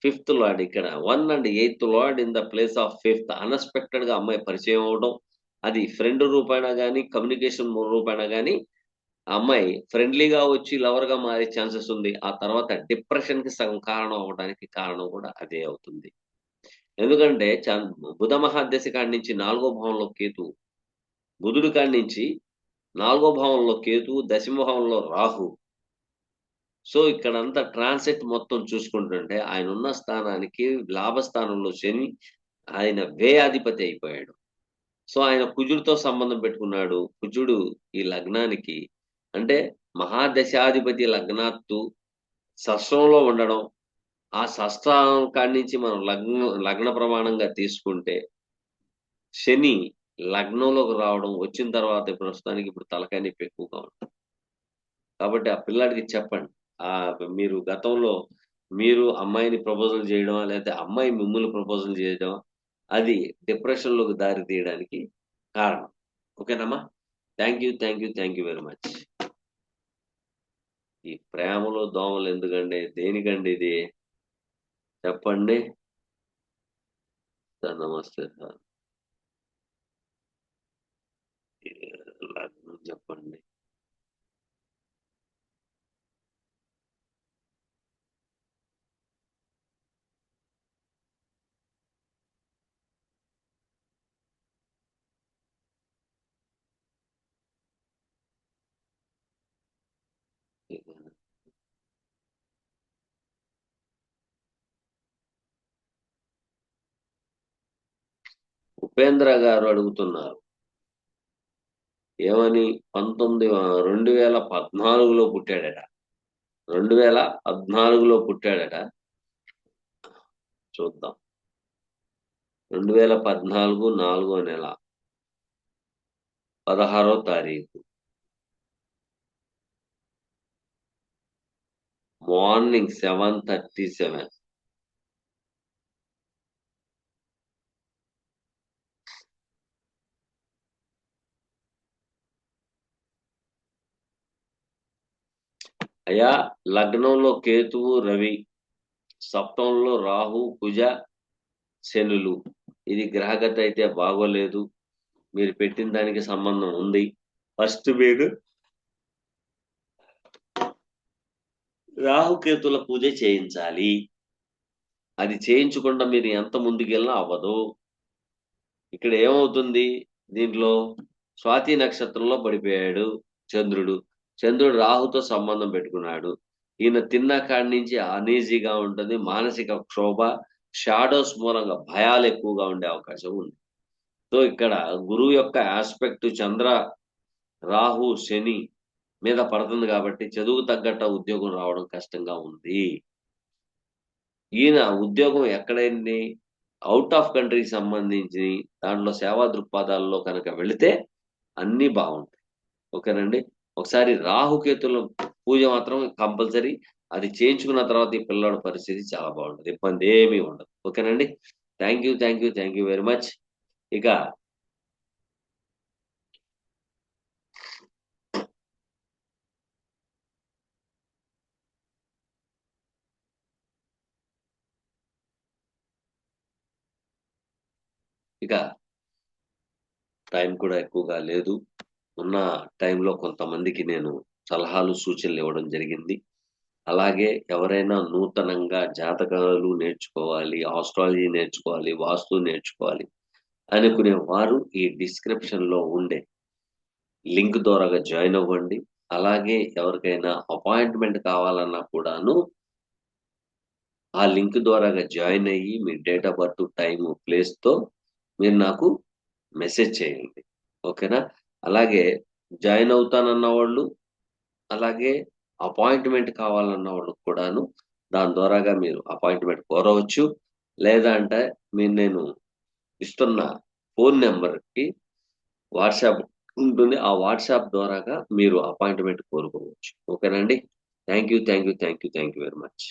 [SPEAKER 1] ఫిఫ్త్ లార్డ్ ఇక్కడ 1 and eighth lord in the place of fifth అన్‌ఎక్స్‌పెక్టెడ్‌గా అమ్మాయి పరిచయం అవ్వడం, అది ఫ్రెండ్ రూపేణా గాని, కమ్యూనికేషన్ రూపేణా గాని ఆ అమ్మాయి ఫ్రెండ్లీగా వచ్చి లవర్‌గా మారే ఛాన్సెస్ ఉంది. ఆ తర్వాత డిప్రెషన్‌కి సగం కారణం అవ్వడానికి కారణం కూడా అదే అవుతుంది. ఎందుకంటే బుధ మహాదశ కాడి నుంచి 4వ భావంలో కేతువు, బుధుడి కాడి నుంచి 4వ భావంలో కేతువు, దశమ భావంలో రాహు. సో, ఇక్కడంతా ట్రాన్సిట్ మొత్తం చూసుకుంటుంటే ఆయనున్న స్థానానికి లాభస్థానంలో శని, ఆయన వ్యయాధిపతి అయిపోయాడు. సో, ఆయన కుజుడితో సంబంధం పెట్టుకున్నాడు. కుజుడు ఈ లగ్నానికి అంటే మహాదశాధిపతి లగ్నాత్తు షష్టంలో ఉండడం, ఆ షష్ఠం కాడి నుంచి మనం లగ్న ప్రమాణంగా తీసుకుంటే, శని లగ్నంలోకి రావడం, వచ్చిన తర్వాత ప్రస్తుతానికి ఇప్పుడు తలకాయ నొప్పి ఎక్కువగా ఉంది. కాబట్టి ఆ పిల్లాడికి చెప్పండి. మీరు గతంలో మీరు అమ్మాయిని ప్రపోజల్ చేయడమా, లేతే అమ్మాయి మిమ్మల్ని ప్రపోజల్ చేయడమా, అది డిప్రెషన్‌లోకి దారి తీయడానికి కారణం. ఓకేనమ్మా? Thank you. Thank you. Thank you very much. ఈ ప్రేమలో దోమలు ఎందుకండి? దేనికండి ఇది? చెప్పండి. సార్ నమస్తే సార్. లగ్నం చెప్పండి. ఉపేంద్ర గారు అడుగుతున్నారు. ఏమని? 2014లో పుట్టాడట. 2014లో పుట్టాడట. చూద్దాం. 2014 4 నెల 16 తారీఖు మార్నింగ్ 7:37. అయ్యా లగ్నంలో కేతువు, రవి, సప్తమంలో రాహు, కుజ, శనులు. ఇది గ్రహగతి అయితే బాగోలేదు. మీరు పెట్టిన దానికి సంబంధం ఉంది. ఫస్ట్ మీరు రాహుకేతుల పూజ చేయించాలి. అది చేయించకుండా మీరు ఎంత ముందుకెళ్ళినా అవ్వదు. ఇక్కడ ఏమవుతుంది? దీంట్లో స్వాతి నక్షత్రంలో పడిపోయాడు చంద్రుడు. చంద్రుడు రాహుతో సంబంధం పెట్టుకున్నాడు. ఈయన తిన్న కాడి నుంచి అనీజీగా ఉంటుంది. మానసిక క్షోభ, షాడోస్ మూలంగా భయాలు ఎక్కువగా ఉండే అవకాశం ఉంది. సో, ఇక్కడ గురువు యొక్క యాస్పెక్ట్ చంద్ర, రాహు, శని మీద పడుతుంది కాబట్టి చదువుకు తగ్గట్ట ఉద్యోగం రావడం కష్టంగా ఉంది. ఈయన ఉద్యోగం ఎక్కడైంది? ఔట్ ఆఫ్ కంట్రీకి సంబంధించి దాంట్లో సేవా దృక్పథాల్లో కనుక వెళితే అన్నీ బావుంటాయి. ఓకేనండి. ఒకసారి రాహుకేతుల పూజ మాత్రం కంపల్సరీ. అది చేయించుకున్న తర్వాత ఈ పిల్లోడి పరిస్థితి చాలా బావుంటది. ఇబ్బందేమీ ఉండదు. ఓకేనండి. Thank you. Thank you. Thank you very much. ఇక ఇక టైం కూడా ఎక్కువగా లేదు. ఉన్న టైంలో కొంతమందికి నేను సలహాలు, సూచనలు ఇవ్వడం జరిగింది. అలాగే ఎవరైనా నూతనంగా జాతకాలు నేర్చుకోవాలి, ఆస్ట్రాలజీ నేర్చుకోవాలి, వాస్తు నేర్చుకోవాలి అనుకునే వారు ఈ డిస్క్రిప్షన్‌లో ఉండే లింక్ ద్వారాగా జాయిన్ అవ్వండి. అలాగే ఎవరికైనా అపాయింట్‌మెంట్ కావాలన్నా కూడాను ఆ లింక్ ద్వారాగా జాయిన్ అయ్యి మీ డేట్ ఆఫ్ బర్త్, టైము, ప్లేస్‌తో మీరు నాకు మెసేజ్ చేయండి. ఓకేనా? అలాగే జాయిన్ అవుతానన్న వాళ్ళు, అలాగే అపాయింట్‌మెంట్ కావాలన్న వాళ్ళకి కూడాను దాని ద్వారాగా మీరు అపాయింట్‌మెంట్ కోరవచ్చు. లేదా అంటే నేను ఇస్తున్న ఫోను నంబర్‌కి వాట్సాప్ ఉంటుంది. ఆ వాట్సాప్ ద్వారాగా మీరు అపాయింట్‌మెంట్ కోరుకోవచ్చు. ఓకేనా అండి? Thank you. Thank you. Thank you. Thank you very much.